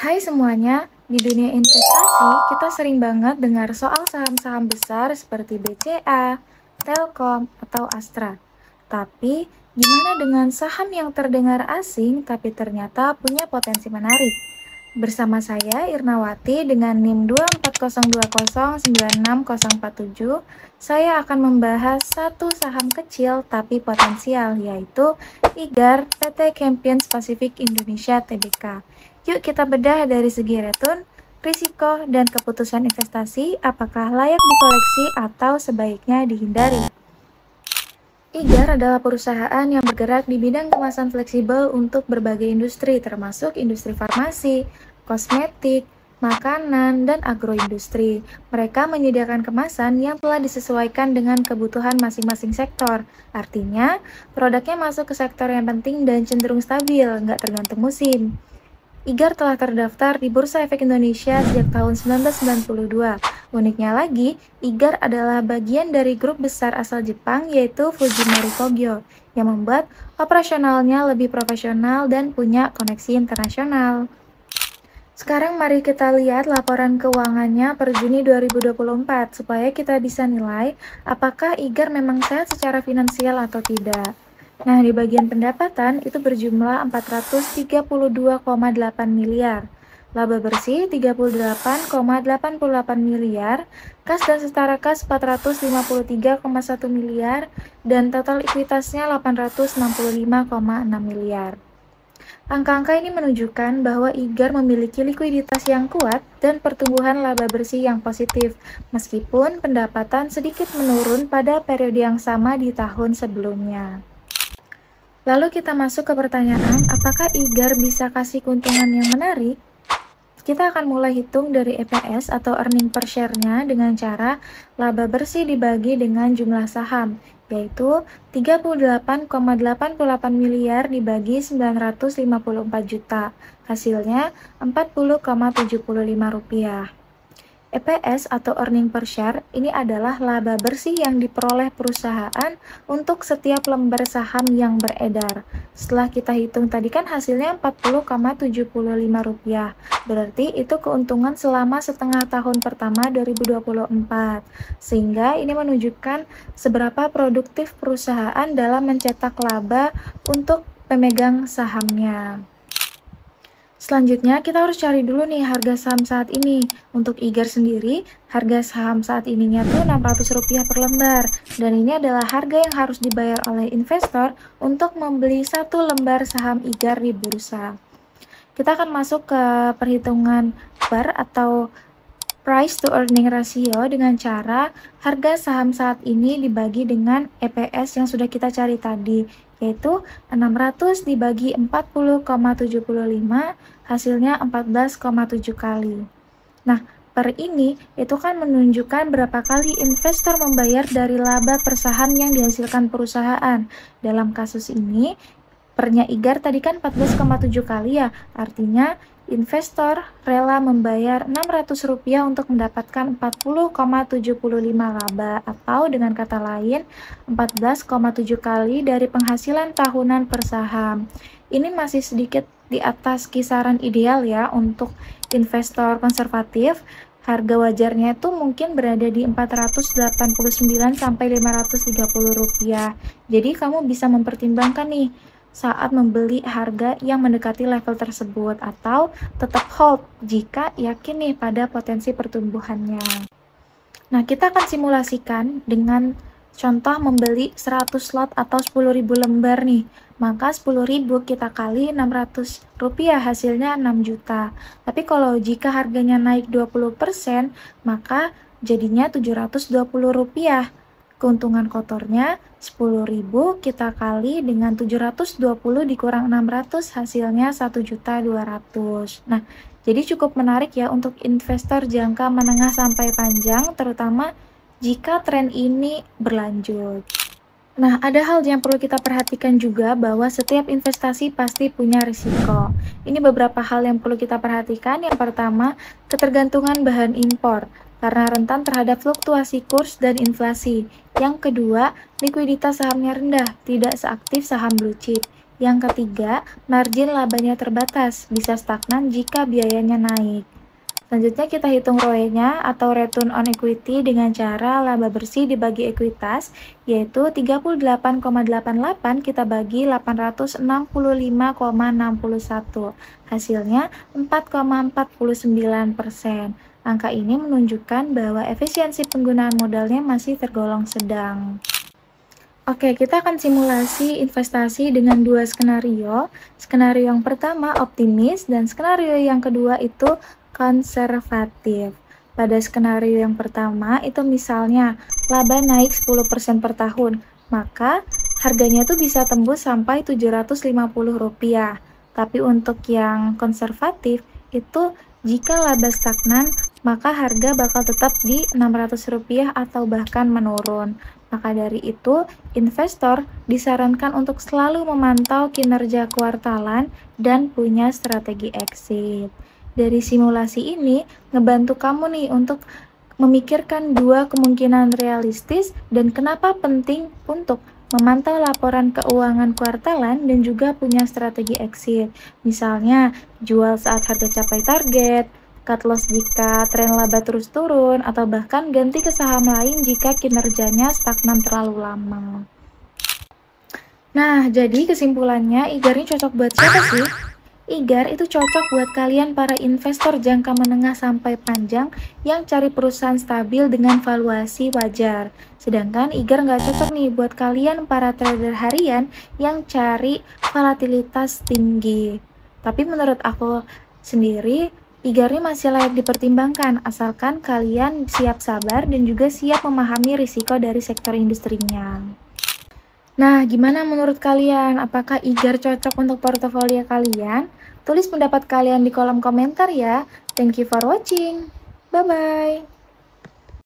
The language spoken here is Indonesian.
Hai semuanya, di dunia investasi kita sering banget dengar soal saham-saham besar seperti BCA, Telkom, atau Astra. Tapi, gimana dengan saham yang terdengar asing tapi ternyata punya potensi menarik? Bersama saya Irnawati dengan NIM 24020964047, saya akan membahas satu saham kecil tapi potensial, yaitu IGAR PT Champions Pacific Indonesia Tbk. Yuk kita bedah dari segi return, risiko, dan keputusan investasi, apakah layak dikoleksi atau sebaiknya dihindari. IGAR adalah perusahaan yang bergerak di bidang kemasan fleksibel untuk berbagai industri, termasuk industri farmasi, kosmetik, makanan, dan agroindustri. Mereka menyediakan kemasan yang telah disesuaikan dengan kebutuhan masing-masing sektor. Artinya, produknya masuk ke sektor yang penting dan cenderung stabil, nggak tergantung musim. IGAR telah terdaftar di Bursa Efek Indonesia sejak tahun 1992. Uniknya lagi, IGAR adalah bagian dari grup besar asal Jepang yaitu Fujimori Kogyo, yang membuat operasionalnya lebih profesional dan punya koneksi internasional. Sekarang mari kita lihat laporan keuangannya per Juni 2024 supaya kita bisa nilai apakah IGAR memang sehat secara finansial atau tidak. Nah, di bagian pendapatan itu berjumlah 432,8 miliar. Laba bersih 38,88 miliar, kas dan setara kas 453,1 miliar, dan total ekuitasnya 865,6 miliar. Angka-angka ini menunjukkan bahwa IGAR memiliki likuiditas yang kuat dan pertumbuhan laba bersih yang positif, meskipun pendapatan sedikit menurun pada periode yang sama di tahun sebelumnya. Lalu kita masuk ke pertanyaan, apakah IGAR bisa kasih keuntungan yang menarik? Kita akan mulai hitung dari EPS atau earning per share-nya dengan cara laba bersih dibagi dengan jumlah saham, yaitu 38,88 miliar dibagi 954 juta, hasilnya Rp40,75. EPS atau earning per share ini adalah laba bersih yang diperoleh perusahaan untuk setiap lembar saham yang beredar. Setelah kita hitung tadi kan hasilnya Rp40,75. Berarti itu keuntungan selama setengah tahun pertama 2024. Sehingga ini menunjukkan seberapa produktif perusahaan dalam mencetak laba untuk pemegang sahamnya. Selanjutnya, kita harus cari dulu nih harga saham saat ini. Untuk IGAR sendiri, harga saham saat ininya tuh Rp600 per lembar. Dan ini adalah harga yang harus dibayar oleh investor untuk membeli satu lembar saham IGAR di bursa. Kita akan masuk ke perhitungan PER atau Price to Earning Ratio dengan cara harga saham saat ini dibagi dengan EPS yang sudah kita cari tadi, yaitu 600 dibagi 40,75, hasilnya 14,7 kali. Nah, per ini itu kan menunjukkan berapa kali investor membayar dari laba per saham yang dihasilkan perusahaan. Dalam kasus ini, pernya IGAR tadi kan 14,7 kali ya, artinya investor rela membayar Rp600 untuk mendapatkan 40,75 laba, atau dengan kata lain 14,7 kali dari penghasilan tahunan per saham. Ini masih sedikit di atas kisaran ideal ya untuk investor konservatif. Harga wajarnya itu mungkin berada di Rp489 sampai Rp530. Jadi kamu bisa mempertimbangkan nih saat membeli harga yang mendekati level tersebut, atau tetap hold jika yakin nih pada potensi pertumbuhannya. Nah, kita akan simulasikan dengan contoh membeli 100 lot atau 10.000 lembar nih. Maka 10.000 kita kali Rp600, hasilnya 6 juta. Tapi kalau jika harganya naik 20%, maka jadinya Rp720. Keuntungan kotornya 10.000 kita kali dengan 720 dikurang 600, hasilnya 1.200.000. Nah, jadi cukup menarik ya untuk investor jangka menengah sampai panjang, terutama jika tren ini berlanjut. Nah, ada hal yang perlu kita perhatikan juga, bahwa setiap investasi pasti punya risiko. Ini beberapa hal yang perlu kita perhatikan. Yang pertama, ketergantungan bahan impor karena rentan terhadap fluktuasi kurs dan inflasi. Yang kedua, likuiditas sahamnya rendah, tidak seaktif saham blue chip. Yang ketiga, margin labanya terbatas, bisa stagnan jika biayanya naik. Selanjutnya kita hitung ROE-nya atau return on equity dengan cara laba bersih dibagi ekuitas, yaitu 38,88 kita bagi 865,61. Hasilnya 4,49%. Angka ini menunjukkan bahwa efisiensi penggunaan modalnya masih tergolong sedang. Oke, kita akan simulasi investasi dengan dua skenario. Skenario yang pertama optimis dan skenario yang kedua itu konservatif. Pada skenario yang pertama itu misalnya laba naik 10% per tahun, maka harganya tuh bisa tembus sampai Rp750. Tapi untuk yang konservatif itu jika laba stagnan, maka harga bakal tetap di Rp600 atau bahkan menurun. Maka dari itu, investor disarankan untuk selalu memantau kinerja kuartalan dan punya strategi exit. Dari simulasi ini, ngebantu kamu nih untuk memikirkan dua kemungkinan realistis dan kenapa penting untuk memantau laporan keuangan kuartalan dan juga punya strategi exit. Misalnya, jual saat harga capai target, cut loss jika tren laba terus turun, atau bahkan ganti ke saham lain jika kinerjanya stagnan terlalu lama. Nah, jadi kesimpulannya, IGAR ini cocok buat siapa sih? IGAR itu cocok buat kalian para investor jangka menengah sampai panjang yang cari perusahaan stabil dengan valuasi wajar. Sedangkan IGAR nggak cocok nih buat kalian para trader harian yang cari volatilitas tinggi. Tapi menurut aku sendiri, IGAR ini masih layak dipertimbangkan, asalkan kalian siap sabar dan juga siap memahami risiko dari sektor industrinya. Nah, gimana menurut kalian? Apakah IGAR cocok untuk portofolio kalian? Tulis pendapat kalian di kolom komentar ya. Thank you for watching. Bye-bye.